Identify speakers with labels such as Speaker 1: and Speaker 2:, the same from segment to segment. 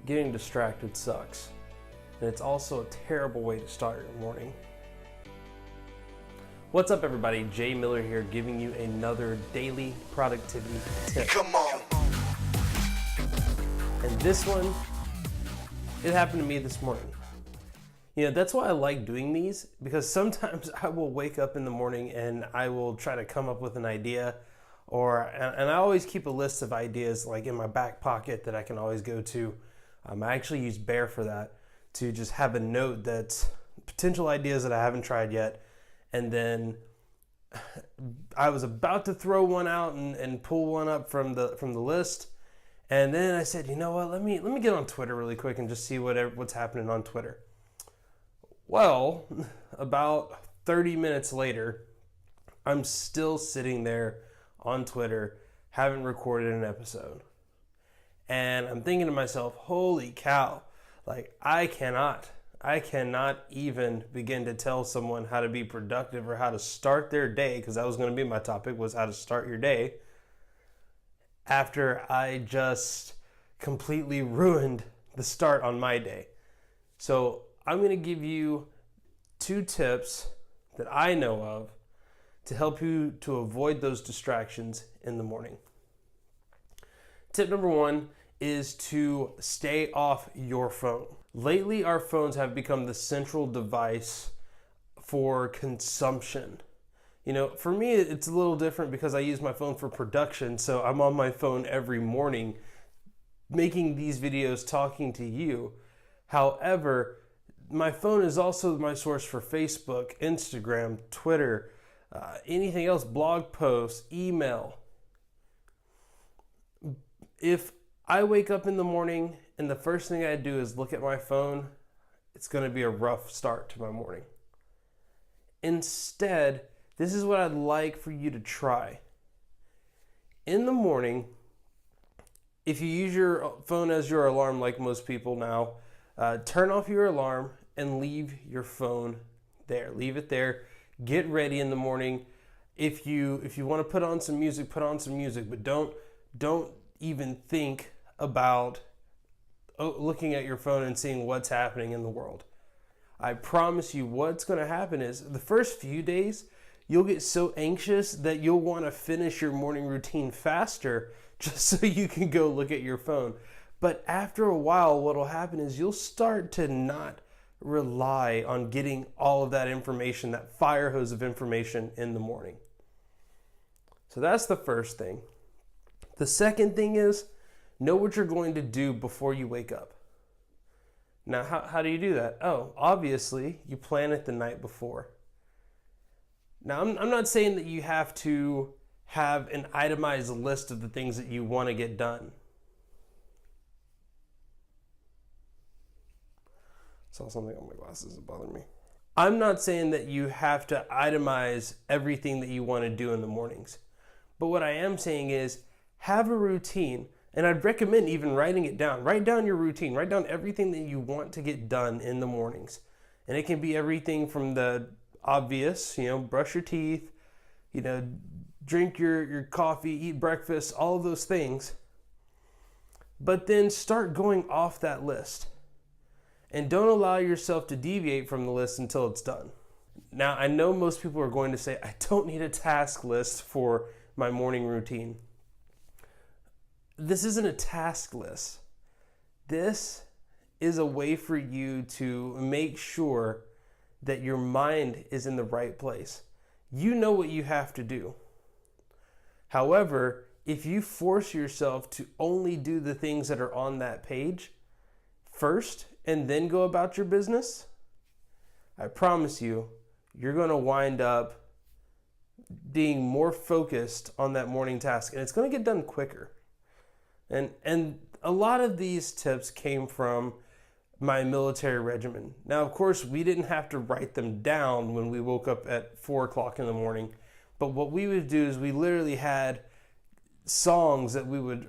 Speaker 1: Getting distracted sucks, and it's also a terrible way to start your morning. What's up, everybody? Jay Miller here, giving you another daily productivity tip.
Speaker 2: Come on.
Speaker 1: And this one, it happened to me this morning. You know, that's why I like doing these, because sometimes I will wake up in the morning and I will try to come up with an idea, and I always keep a list of ideas like in my back pocket that I can always go to. I actually use Bear for that, to just have a note that's potential ideas that I haven't tried yet. And then I was about to throw one out and pull one up from the list. And then I said, you know what, let me get on Twitter really quick and just see what's happening on Twitter. Well, about 30 minutes later, I'm still sitting there on Twitter, haven't recorded an episode. And I'm thinking to myself, holy cow, like I cannot even begin to tell someone how to be productive or how to start their day, because that was going to be my topic, was how to start your day, after I just completely ruined the start on my day. So I'm going to give you 2 tips that I know of to help you to avoid those distractions in the morning. Tip number 1 is to stay off your phone. Lately, our phones have become the central device for consumption. You know, for me, it's a little different because I use my phone for production, so I'm on my phone every morning making these videos, talking to you. However, my phone is also my source for Facebook, Instagram, Twitter, anything else, blog posts, email. If I wake up in the morning and the first thing I do is look at my phone, it's going to be a rough start to my morning. Instead, this is what I'd like for you to try. In the morning, if you use your phone as your alarm like most people now, turn off your alarm and leave your phone there. Leave it there. Get ready in the morning. If you want to put on some music, but don't even think about looking at your phone and seeing what's happening in the world. I promise you what's going to happen is the first few days you'll get so anxious that you'll want to finish your morning routine faster just so you can go look at your phone. But after a while, what'll happen is you'll start to not rely on getting all of that information, that fire hose of information in the morning. So that's the first thing. The second thing is, know what you're going to do before you wake up. Now, how do you do that? Oh, obviously, you plan it the night before. Now, I'm not saying that you have to have an itemized list of the things that you want to get done. Saw something on my glasses that bothered me. I'm not saying that you have to itemize everything that you want to do in the mornings. But what I am saying is, have a routine, and I'd recommend even writing it down. Write down your routine. Write down everything that you want to get done in the mornings. And it can be everything from the obvious, brush your teeth, drink your coffee, eat breakfast, all of those things. But then start going off that list. And don't allow yourself to deviate from the list until it's done. Now, I know most people are going to say, I don't need a task list for my morning routine. This isn't a task list. This is a way for you to make sure that your mind is in the right place. You know what you have to do. However, if you force yourself to only do the things that are on that page first and then go about your business, I promise you, you're going to wind up being more focused on that morning task, and it's going to get done quicker. And a lot of these tips came from my military regimen. Now, of course, we didn't have to write them down when we woke up at 4 o'clock in the morning. But what we would do is we literally had songs that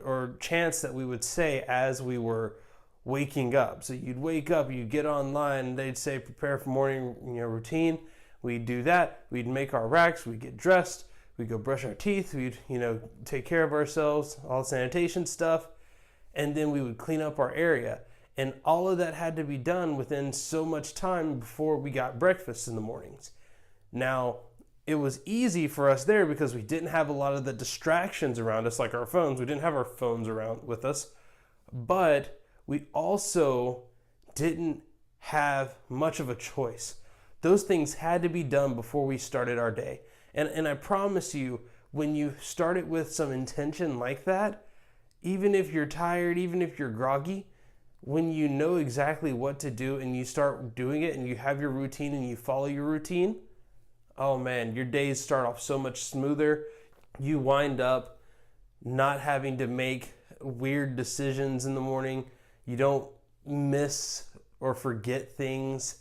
Speaker 1: or chants that we would say as we were waking up. So you'd wake up, you'd get online, and they'd say, prepare for morning routine. We'd do that. We'd make our racks. We'd get dressed. We'd go brush our teeth. We'd, take care of ourselves, all the sanitation stuff. And then we would clean up our area. And all of that had to be done within so much time before we got breakfast in the mornings. Now, it was easy for us there because we didn't have a lot of the distractions around us, like our phones. We didn't have our phones around with us, but we also didn't have much of a choice. Those things had to be done before we started our day. And I promise you, when you start it with some intention like that, even if you're tired, even if you're groggy, when you know exactly what to do and you start doing it and you have your routine and you follow your routine, oh man, your days start off so much smoother. You wind up not having to make weird decisions in the morning. You don't miss or forget things.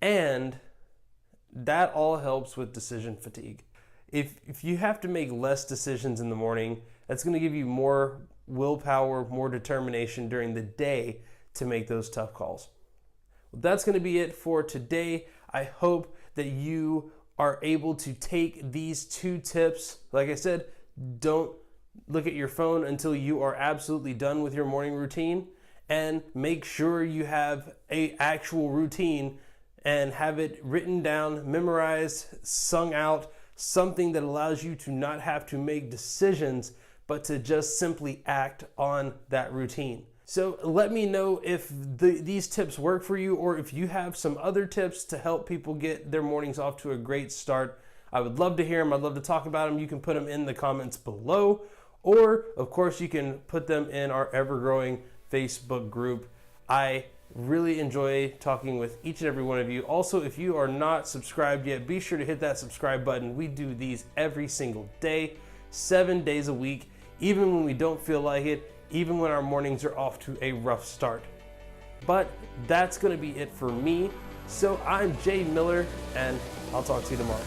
Speaker 1: And that all helps with decision fatigue. If you have to make less decisions in the morning, that's going to give you more willpower, more determination during the day to make those tough calls. Well, that's going to be it for today. I hope that you are able to take these 2 tips. Like I said, don't look at your phone until you are absolutely done with your morning routine, and make sure you have an actual routine and have it written down, memorized, sung out, something that allows you to not have to make decisions, but to just simply act on that routine. So let me know if these tips work for you, or if you have some other tips to help people get their mornings off to a great start. I would love to hear them. I'd love to talk about them. You can put them in the comments below, or of course you can put them in our ever-growing Facebook group. I really enjoy talking with each and every one of you. Also, if you are not subscribed yet, be sure to hit that subscribe button. We do these every single day, 7 days a week, even when we don't feel like it, even when our mornings are off to a rough start. But that's going to be it for me. So I'm Jay Miller, and I'll talk to you tomorrow.